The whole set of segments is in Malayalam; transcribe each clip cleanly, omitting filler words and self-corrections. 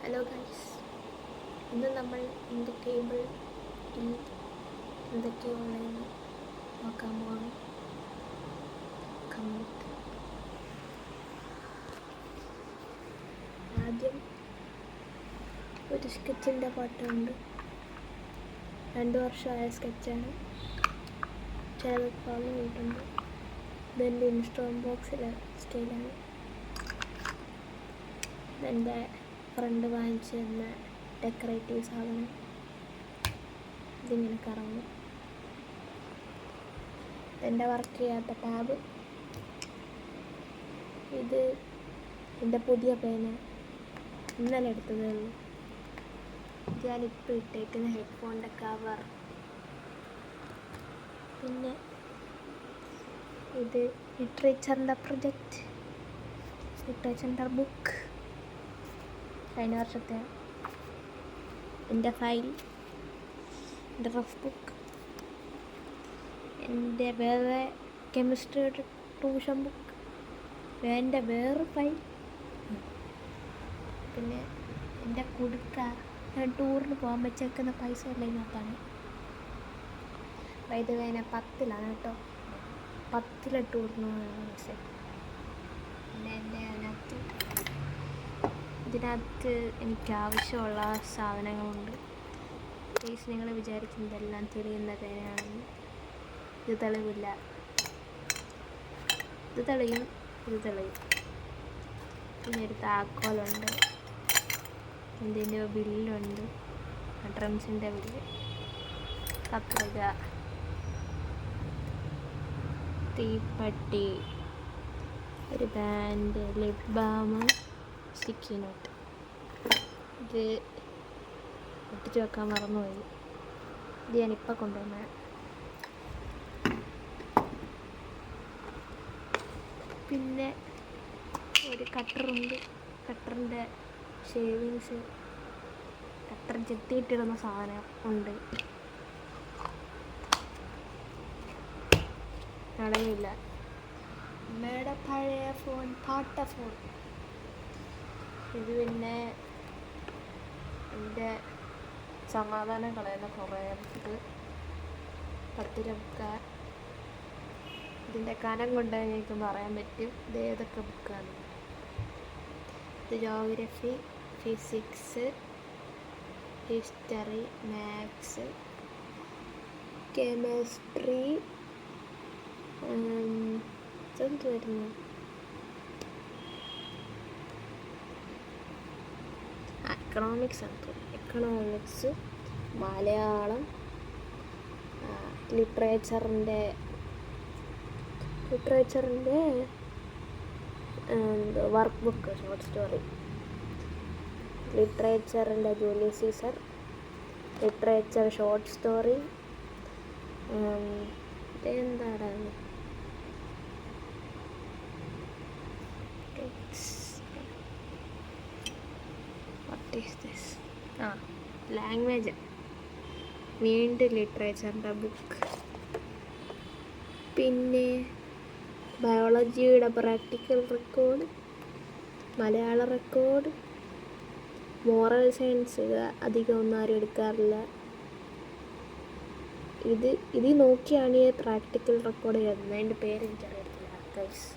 ഹലോ ഗൈസ്, ഇന്ന് നമ്മൾ എൻ്റെ ടേബിളിൽ എന്തൊക്കെയുള്ളതെന്ന് നോക്കാൻ പോകണം. ആദ്യം ഒരു സ്കെച്ചിൻ്റെ പാട്ടുണ്ട്. 2 വർഷമായ സ്കെച്ചാണ്. ചിലത് പറഞ്ഞു പോയിട്ടുണ്ട്. ഇതെൻ്റെ ഇൻസ്റ്റാഗ്രാം ബോക്സിലെ സ്റ്റൈലാണ്. ഇതെൻ്റെ ഫ്രണ്ട് വാങ്ങിച്ചു തന്ന ഡെക്കറേറ്റീവ് സാധനം. ഇതിങ്ങനെ കറങ്ങും. എൻ്റെ വർക്ക് ചെയ്യാത്ത ടാബ്. ഇത് എൻ്റെ പുതിയ പേന, ഇന്നലെ എടുത്തതേ ഉള്ളൂ. ഞാനിപ്പോൾ ഇട്ടേക്കുന്ന ഹെഡ്ഫോണിൻ്റെ കവർ. പിന്നെ ഇത് ലിറ്ററേച്ചറിൻ്റെ പ്രൊജക്റ്റ്, ലിറ്ററേച്ചറിൻ്റെ ബുക്ക്, കഴിഞ്ഞ വർഷത്തെ. എൻ്റെ ഫയൽ, എൻ്റെ റഫ് ബുക്ക്, എൻ്റെ വേറെ കെമിസ്ട്രിയുടെ ട്യൂഷൻ ബുക്ക്, എൻ്റെ വേറെ ഫയൽ. പിന്നെ എൻ്റെ കുടുക്ക, ഞാൻ ടൂറിന് പോകാൻ വെച്ചേക്കുന്ന പൈസ എല്ലാം ഇതിനകത്താണ്. വൈദ്യുവേന 10ലാണ് കേട്ടോ. 10ലെ ടൂറിന് പൈസ. പിന്നെ എൻ്റെ ഇതിനകത്ത് എനിക്ക് ആവശ്യമുള്ള സാധനങ്ങളുണ്ട്. പ്ലീസ് നിങ്ങൾ വിചാരിക്കുന്നതെല്ലാം തെളിയുന്ന പേനയാണെന്ന്. ഇത് തെളിവില്ല. ഇത് തെളിയും, ഇത് തെളിയും. പിന്നെ ഒരു താക്കോലുണ്ട്. ഇതിൻ്റെ ബില്ലുണ്ട്, ഡ്രംസിൻ്റെ ബില്ല്, കത്രിക, തീപ്പട്ടി, ഒരു band, lip balm, sticky note. ഇത് ഒട്ടിച്ച് വെക്കാൻ മറന്നുപോയി. ഇത് ഞാനിപ്പോൾ കൊണ്ടുവന്നത്. പിന്നെ ഒരു കട്ടറുണ്ട്. കട്ടറിൻ്റെ ഷേവിങ്സ്, കട്ടർ ചെത്തിയിട്ടിടുന്ന സാധനം ഉണ്ട്. കളയില്ല. അമ്മയുടെ പഴയ ഫോൺ, പാട്ട ഫോൺ. ഇത് പിന്നെ എൻ്റെ സമാധാനം കളയുന്ന കുറേ ബുക്ക്, 10 ബുക്ക്. ഇതിൻ്റെ കനം കൊണ്ട് എനിക്ക് പറയാൻ പറ്റും ഇത് ഏതൊക്കെ ബുക്കാണ്. ഇത് geography, physics, history, maths, chemistry, ഇതെന്ത് വരുന്നു, എക്കണോമിക്സ്, മലയാളം, ലിറ്ററേച്ചറിൻ്റെ വർക്ക് ബുക്ക്, ഷോർട്ട് സ്റ്റോറി, ലിറ്ററേച്ചറിൻ്റെ Julius Caesar, literature short story. ഇതെന്താണ്, ലാംഗ്വേജ്. വീണ്ടും ലിറ്ററേച്ചറിൻ്റെ ബുക്ക്. പിന്നെ ബയോളജിയുടെ പ്രാക്ടിക്കൽ റെക്കോർഡ്, മലയാള റെക്കോർഡ്, മോറൽ സയൻസ് അധികം ഒന്നും ആരും എടുക്കാറില്ല. ഇത് നോക്കിയാണ് ഈ പ്രാക്ടിക്കൽ റെക്കോർഡ് എഴുതുന്നത്. അതിൻ്റെ പേര് എനിക്കറിയത്തില്ല ഗൈസ്.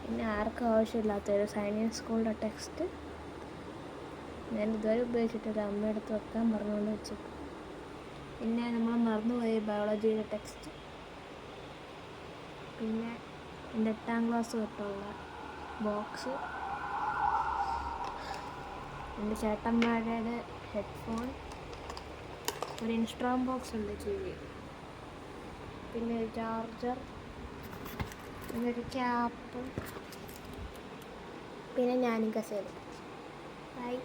പിന്നെ ആർക്കും ആവശ്യമില്ലാത്തൊരു സൈനിക് സ്കൂളിൻ്റെ ടെക്സ്റ്റ്. ഞാൻ ഇതുവരെ ഉപയോഗിച്ചിട്ടില്ല, അമ്മയെടുത്ത് വെക്കാൻ പറഞ്ഞുകൊണ്ട് വെച്ചു. പിന്നെ നമ്മൾ മറന്നുപോയി ബയോളജിയുടെ ടെക്സ്റ്റ്. പിന്നെ എൻ്റെ 8ാം ക്ലാസ് തൊട്ടുള്ള ബോക്സ്, എൻ്റെ ചേട്ടന്മാരുടെ ഹെഡ്ഫോൺ, ഒരു ഇൻസ്റ്റാഗ്രാം ബോക്സ് ഉണ്ട്, TV, പിന്നെ ഒരു ചാർജർ, പിന്നെ ഒരു ക്യാപ്പ്, പിന്നെ ഞാനും കസേര. ബൈ.